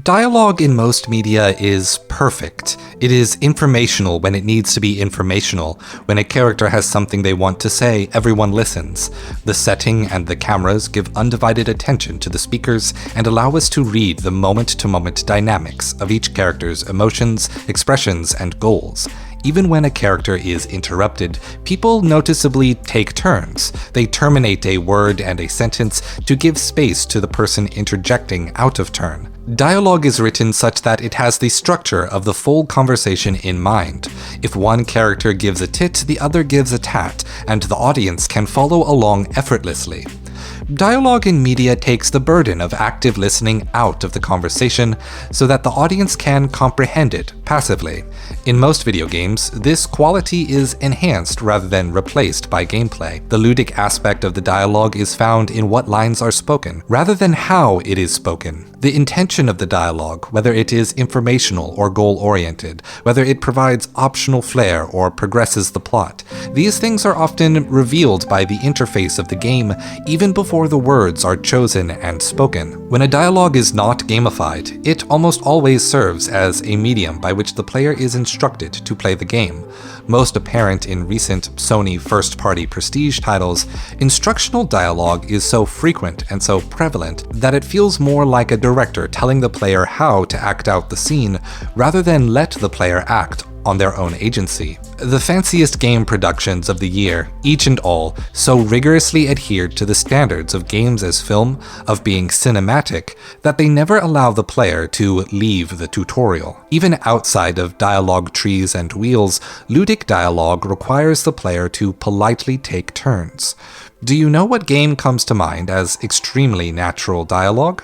Dialogue in most media is perfect. It is informational when it needs to be informational. When a character has something they want to say, everyone listens. The setting and the cameras give undivided attention to the speakers and allow us to read the moment-to-moment dynamics of each character's emotions, expressions, and goals. Even when a character is interrupted, people noticeably take turns. They terminate a word and a sentence to give space to the person interjecting out of turn. Dialogue is written such that it has the structure of the full conversation in mind. If one character gives a tit, the other gives a tat, and the audience can follow along effortlessly. Dialogue in media takes the burden of active listening out of the conversation so that the audience can comprehend it passively. In most video games, this quality is enhanced rather than replaced by gameplay. The ludic aspect of the dialogue is found in what lines are spoken, rather than how it is spoken. The intention of the dialogue, whether it is informational or goal-oriented, whether it provides optional flair or progresses the plot, these things are often revealed by the interface of the game even before the words are chosen and spoken. When a dialogue is not gamified, it almost always serves as a medium by which the player is instructed to play the game. Most apparent in recent Sony first-party prestige titles, instructional dialogue is so frequent and so prevalent that it feels more like a director telling the player how to act out the scene rather than let the player act on their own agency. The fanciest game productions of the year, each and all, so rigorously adhered to the standards of games as film, of being cinematic, that they never allow the player to leave the tutorial. Even outside of dialogue trees and wheels, ludic dialogue requires the player to politely take turns. Do you know what game comes to mind as extremely natural dialogue?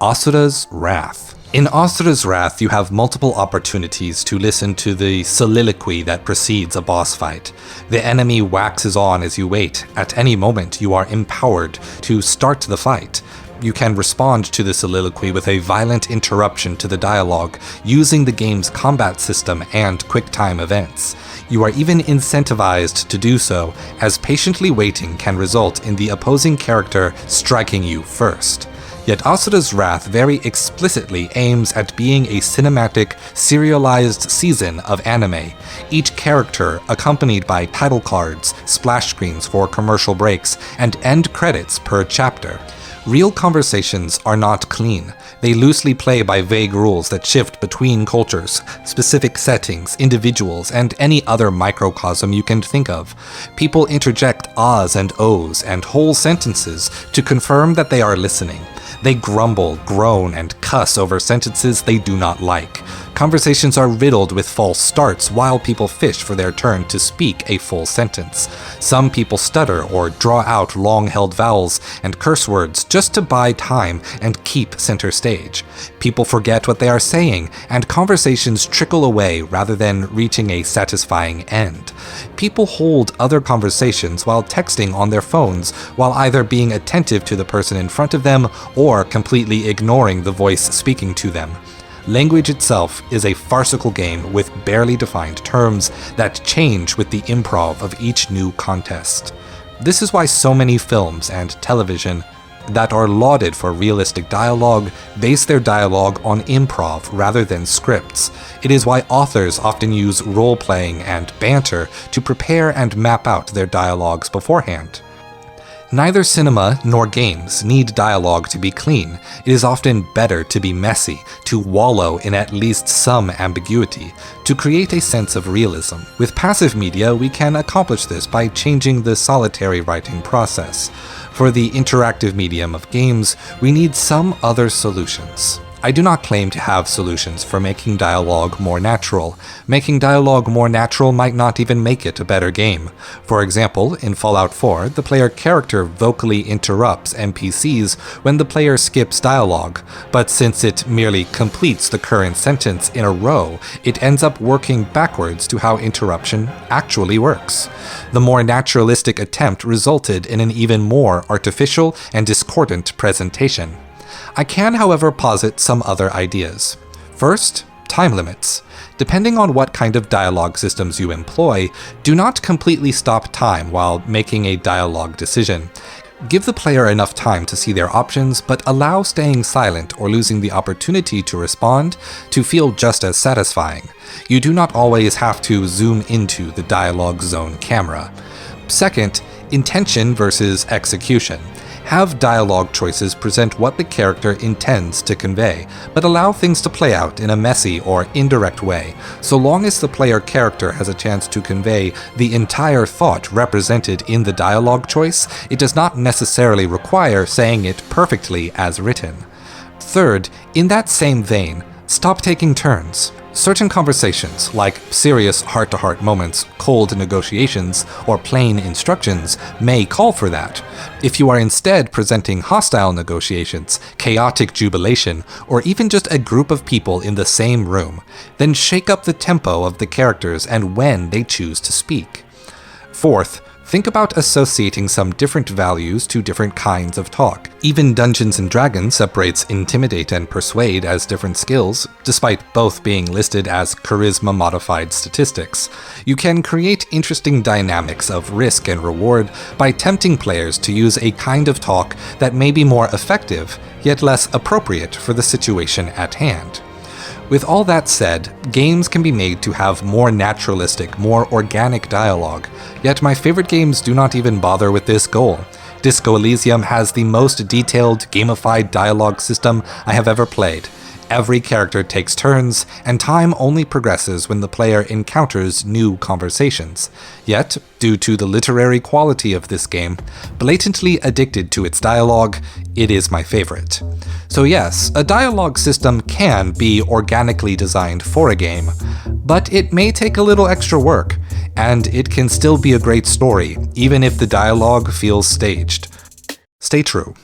Asura's Wrath. In Asura's Wrath, you have multiple opportunities to listen to the soliloquy that precedes a boss fight. The enemy waxes on as you wait. At any moment, you are empowered to start the fight. You can respond to the soliloquy with a violent interruption to the dialogue using the game's combat system and quick-time events. You are even incentivized to do so, as patiently waiting can result in the opposing character striking you first. Yet Asura's Wrath very explicitly aims at being a cinematic, serialized season of anime, each character accompanied by title cards, splash screens for commercial breaks, and end credits per chapter. Real conversations are not clean. They loosely play by vague rules that shift between cultures, specific settings, individuals, and any other microcosm you can think of. People interject ahs and ohs and whole sentences to confirm that they are listening. They grumble, groan, and cuss over sentences they do not like. Conversations are riddled with false starts while people fish for their turn to speak a full sentence. Some people stutter or draw out long-held vowels and curse words just to buy time and keep center stage. People forget what they are saying, and conversations trickle away rather than reaching a satisfying end. People hold other conversations while texting on their phones, while either being attentive to the person in front of them or completely ignoring the voice speaking to them. Language itself is a farcical game with barely defined terms that change with the improv of each new contest. This is why so many films and television that are lauded for realistic dialogue base their dialogue on improv rather than scripts. It is why authors often use role-playing and banter to prepare and map out their dialogues beforehand. Neither cinema nor games need dialogue to be clean. It is often better to be messy, to wallow in at least some ambiguity, to create a sense of realism. With passive media, we can accomplish this by changing the solitary writing process. For the interactive medium of games, we need some other solutions. I do not claim to have solutions for making dialogue more natural. Making dialogue more natural might not even make it a better game. For example, in Fallout 4, the player character vocally interrupts NPCs when the player skips dialogue, but since it merely completes the current sentence in a row, it ends up working backwards to how interruption actually works. The more naturalistic attempt resulted in an even more artificial and discordant presentation. I can, however, posit some other ideas. First, time limits. Depending on what kind of dialogue systems you employ, do not completely stop time while making a dialogue decision. Give the player enough time to see their options, but allow staying silent or losing the opportunity to respond to feel just as satisfying. You do not always have to zoom into the dialogue zone camera. Second, intention versus execution. Have dialogue choices present what the character intends to convey, but allow things to play out in a messy or indirect way, so long as the player character has a chance to convey the entire thought represented in the dialogue choice. It does not necessarily require saying it perfectly as written. Third, in that same vein, stop taking turns. Certain conversations, like serious heart-to-heart moments, cold negotiations, or plain instructions, may call for that. If you are instead presenting hostile negotiations, chaotic jubilation, or even just a group of people in the same room, then shake up the tempo of the characters and when they choose to speak. Fourth, think about associating some different values to different kinds of talk. Even Dungeons & Dragons separates Intimidate and Persuade as different skills, despite both being listed as charisma-modified statistics. You can create interesting dynamics of risk and reward by tempting players to use a kind of talk that may be more effective, yet less appropriate for the situation at hand. With all that said, games can be made to have more naturalistic, more organic dialogue, yet my favorite games do not even bother with this goal. Disco Elysium has the most detailed, gamified dialogue system I have ever played. Every character takes turns, and time only progresses when the player encounters new conversations. Yet, due to the literary quality of this game, blatantly addicted to its dialogue, it is my favorite. So yes, a dialogue system can be organically designed for a game, but it may take a little extra work, and it can still be a great story, even if the dialogue feels staged. Stay true.